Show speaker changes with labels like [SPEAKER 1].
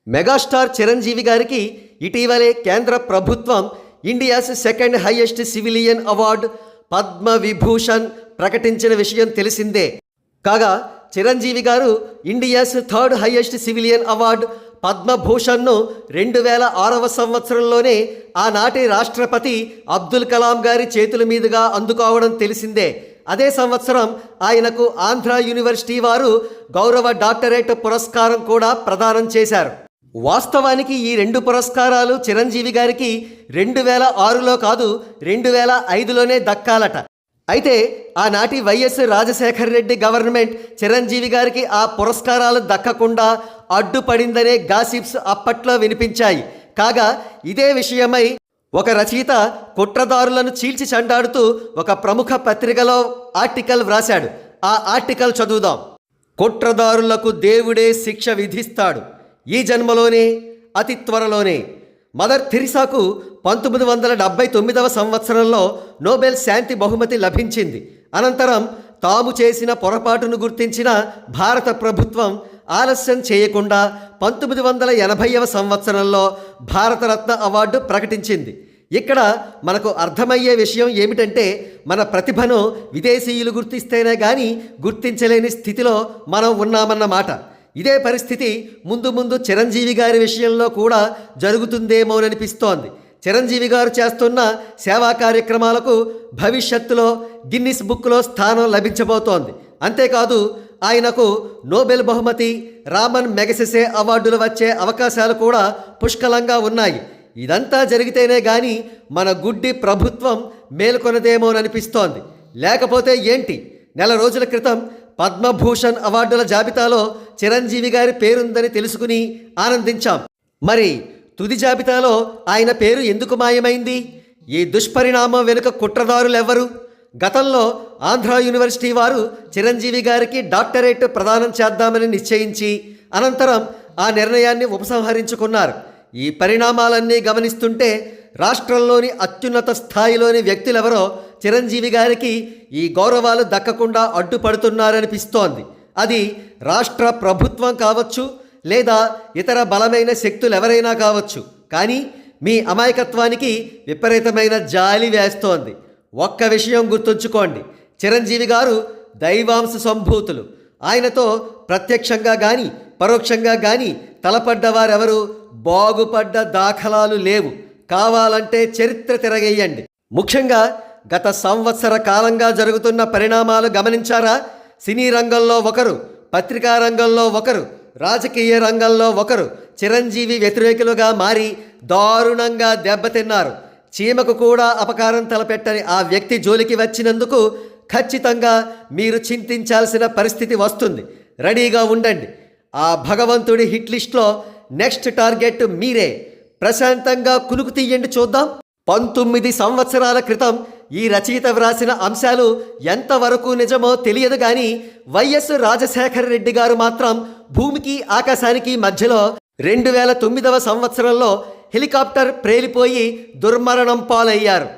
[SPEAKER 1] Megastar Chiranjeevi గారికి ఇటీవలే కేంద్ర ప్రభుత్వం India's second highest civilian award Padma Vibhushan ప్రకటించిన విషయం తెలిసిందే. కాగా Chiranjeevi garu India's third highest civilian award పద్మభూషణ్ను 2006వ సంవత్సరంలోనే ఆనాటి రాష్ట్రపతి అబ్దుల్ కలాం గారి చేతుల మీదుగా అందుకోవడం తెలిసిందే. అదే సంవత్సరం ఆయనకు ఆంధ్ర యూనివర్సిటీ వారు గౌరవ డాక్టరేట్ పురస్కారం కూడా ప్రదానం చేశారు. వాస్తవానికి ఈ 2 పురస్కారాలు చిరంజీవి గారికి 2006లో కాదు 2005లోనే దక్కాలట. అయితే ఆనాటి వైఎస్ రాజశేఖర రెడ్డి గవర్నమెంట్ చిరంజీవి గారికి ఆ పురస్కారాలు దక్కకుండా అడ్డుపడిందనే గాసిప్స్ అప్పట్లో వినిపించాయి. కాగా ఇదే విషయమై ఒక రచయిత కుట్రదారులను చీల్చి చెండాడుతూ ఒక ప్రముఖ పత్రికలో ఆర్టికల్ వ్రాశాడు. ఆ ఆర్టికల్ చదువుదాం. కుట్రదారులకు దేవుడే శిక్ష విధిస్తాడు, ఈ జన్మలోనే అతి త్వరలోనే. మదర్ థెరిసాకు 1979వ సంవత్సరంలో నోబెల్ శాంతి బహుమతి లభించింది. అనంతరం తాము చేసిన పొరపాటును గుర్తించిన భారత ప్రభుత్వం ఆలస్యం చేయకుండా 1980వ సంవత్సరంలో భారతరత్న అవార్డు ప్రకటించింది. ఇక్కడ మనకు అర్థమయ్యే విషయం ఏమిటంటే, మన ప్రతిభను విదేశీయులు గుర్తిస్తేనే కానీ గుర్తించలేని స్థితిలో మనం ఉన్నామన్నమాట. ఇదే పరిస్థితి ముందు ముందు చిరంజీవి గారి విషయంలో కూడా జరుగుతుందేమోననిపిస్తోంది. చిరంజీవి గారు చేస్తున్న సేవా కార్యక్రమాలకు భవిష్యత్తులో గిన్నిస్ బుక్లో స్థానం లభించబోతోంది. అంతేకాదు ఆయనకు నోబెల్ బహుమతి, రామన్ మెగసెసే అవార్డులు వచ్చే అవకాశాలు కూడా పుష్కలంగా ఉన్నాయి. ఇదంతా జరిగితేనే కానీ మన గుడ్డి ప్రభుత్వం మేల్కొనదేమోననిపిస్తోంది. లేకపోతే ఏంటి, నెల రోజుల క్రితం పద్మభూషణ్ అవార్డుల జాబితాలో చిరంజీవి గారి పేరుందని తెలుసుకుని ఆనందించాం. మరి తుది జాబితాలో ఆయన పేరు ఎందుకు మాయమైంది? ఈ దుష్పరిణామం వెనుక కుట్రదారులెవ్వరు? గతంలో ఆంధ్ర యూనివర్సిటీ వారు చిరంజీవి గారికి డాక్టరేట్ ప్రదానం చేద్దామని నిశ్చయించి అనంతరం ఆ నిర్ణయాన్ని ఉపసంహరించుకున్నారు. ఈ పరిణామాలన్నీ గమనిస్తుంటే రాష్ట్రంలోని అత్యున్నత స్థాయిలోని వ్యక్తులెవరో చిరంజీవి గారికి ఈ గౌరవాలు దక్కకుండా అడ్డుపడుతున్నారనిపిస్తోంది. అది రాష్ట్ర ప్రభుత్వం కావచ్చు, లేదా ఇతర బలమైన శక్తులు ఎవరైనా కావచ్చు. కానీ మీ అమాయకత్వానికి విపరీతమైన జాలి వేస్తోంది. ఒక్క విషయం గుర్తుంచుకోండి, చిరంజీవి గారు దైవాంశ సంభూతులు. ఆయనతో ప్రత్యక్షంగా కానీ పరోక్షంగా కానీ తలపడ్డవారెవరు బాగుపడ్డ దాఖలాలు లేవు. కావాలంటే చరిత్ర తిరగేయండి. ముఖ్యంగా గత సంవత్సర కాలంగా జరుగుతున్న పరిణామాలు గమనించారా? సినీ రంగంలో ఒకరు, పత్రికా రంగంలో ఒకరు, రాజకీయ రంగంలో ఒకరు చిరంజీవి వ్యతిరేకులుగా మారి దారుణంగా దెబ్బతిన్నారు. చీమకు కూడా అపకారం తలపెట్టని ఆ వ్యక్తి జోలికి వచ్చినందుకు ఖచ్చితంగా మీరు చింతించాల్సిన పరిస్థితి వస్తుంది. రెడీగా ఉండండి. ఆ భగవంతుడి హిట్ లిస్ట్లో నెక్స్ట్ టార్గెట్ మీరే. ప్రశాంతంగా కునుకు తీయండి చూద్దాం. 19 సంవత్సరాల క్రితం ఈ రచయిత వ్రాసిన అంశాలు ఎంతవరకు నిజమో తెలియదు కానీ వైఎస్ రాజశేఖర రెడ్డి గారు మాత్రం భూమికి ఆకాశానికి మధ్యలో 2009వ సంవత్సరంలో హెలికాప్టర్ ప్రేలిపోయి దుర్మరణం పాలయ్యారు.